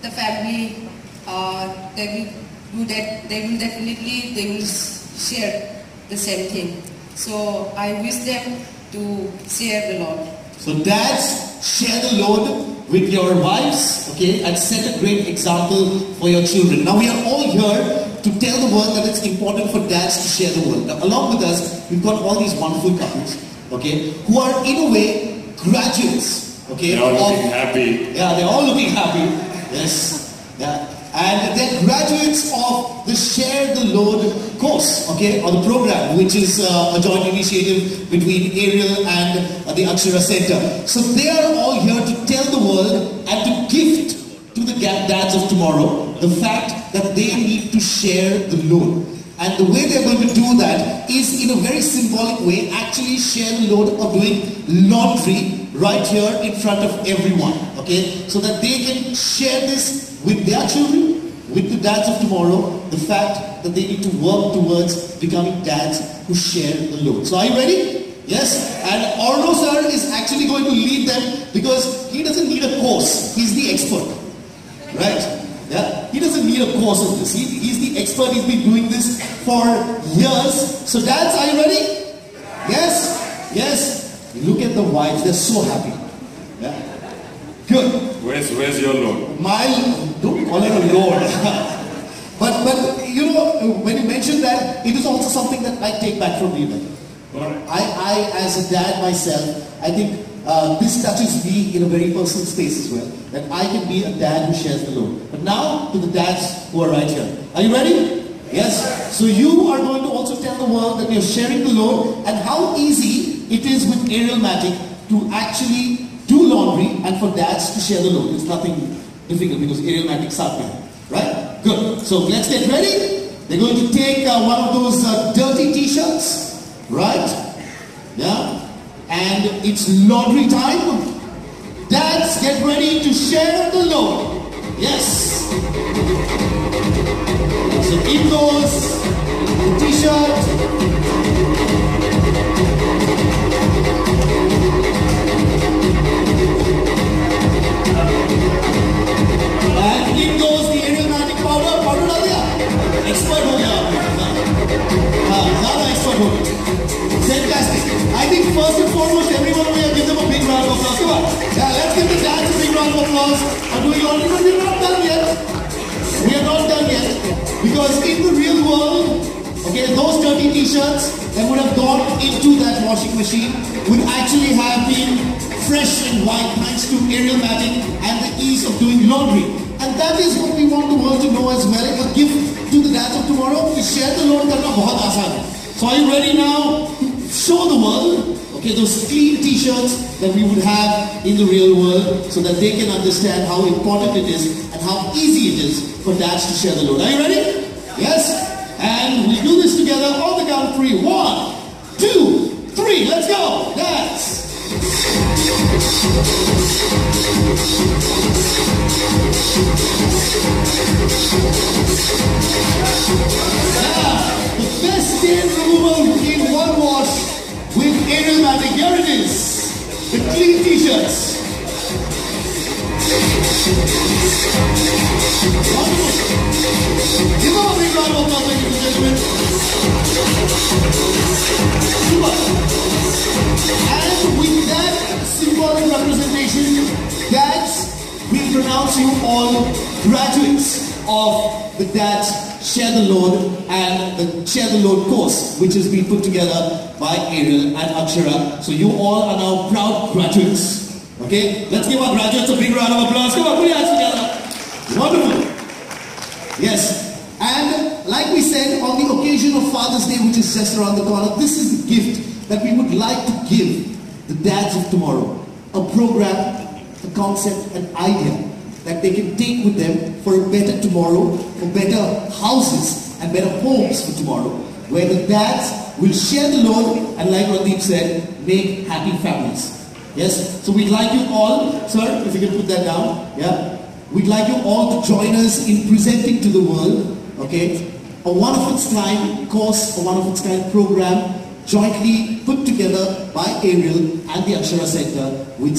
the family, they will do that. They will share the same thing. So I wish them to share the Lord. So dads, share the Lord with your wives, okay, and set a great example for your children. Now we are all here to tell the world that it's important for dads to share the word. Now along with us, we've got all these wonderful couples, okay, who are in a way graduates, okay. They're all looking happy. Yeah, they're all looking happy. Yes, yeah. And they're graduates of the Share the Lord course, okay, or the program, which is a joint initiative between Ariel and the Akshara Center. So they are all here to tell the world and to gift to the dads of tomorrow the fact that they need to share the load. And the way they're going to do that is in a very symbolic way, actually share the load of doing laundry right here in front of everyone, okay, so that they can share this with their children, with the dads of tomorrow, the fact that they need to work towards becoming dads who share the load. So are you ready? Yes? And Arno sir is actually going to lead them because he doesn't need a course. He's the expert. Right? Yeah? He doesn't need a course of this. He's the expert. He's been doing this for years. So dads, are you ready? Yes? Yes? Look at the wives. They're so happy. Yeah? Good. Where's your Lord? Don't call it a Lord. but you know, when you mention that, it is also something that I take back from you. I as a dad myself, I think this touches me in a very personal space as well. That I can be a dad who shares the load. But now to the dads who are right here. Are you ready? Yes? So you are going to also tell the world that you're sharing the load and how easy it is with Arielmatic to actually do laundry and for dads to share the load. It's nothing difficult because Arielmatic started, right? Good. So let's get ready. They're going to take one of those dirty t-shirts, right? Yeah. And it's laundry time. Dads, get ready to share the load. Yes. So in goes the t-shirt. And in goes the Arielmatic powder. Powder डाल दिया? Expert हो गया आपने. ज़्यादा expert हो गया. Fantastic. I think first and foremost, everyone over here, give them a big round of applause. Come on. Yeah, let's give the dads a big round of applause. I'm doing all this, but we're not done yet. We are not done yet. Because in the real world, okay, those dirty t-shirts that would have gone into that washing machine would actually have been fresh and white thanks to Arielmatic and the ease of doing laundry. And that is what we want the world to know as well. A gift to the dads of tomorrow to share the load karna bahut aasan hai. So are you ready now to show the world, okay, those clean t-shirts that we would have in the real world so that they can understand how important it is and how easy it is for dads to share the load. Are you ready? Yes? And we do this together on the count of 3. 1, 2, 3. Let's go. Dads. Yeah, the best stain removal in one wash with Arielmatic. Here it is. The clean t-shirts. Wonderful. Give them a big round of applause, ladies and gentlemen. Super. And with that symbolic representation, dads, we pronounce you all graduates of the Dads Share the Load and the Share the Load course, which has been put together by Ariel and Akshara. So you all are now proud graduates. Okay? Let's give our graduates a big round of applause. Come on, put your hands together. Wonderful. Yes. And like we said, on the occasion of Father's Day, which is just around the corner, this is the gift that we would like to give the dads of tomorrow. A program, a concept, an idea that they can take with them for a better tomorrow, for better houses and better homes for tomorrow, where the dads will share the load and, like Randeep said, make happy families. Yes? So we'd like you all, sir, if you can put that down, yeah? We'd like you all to join us in presenting to the world, okay, a one-of-its-kind course, a one-of-its-kind program, jointly put together by Ariel and the Akshara Center with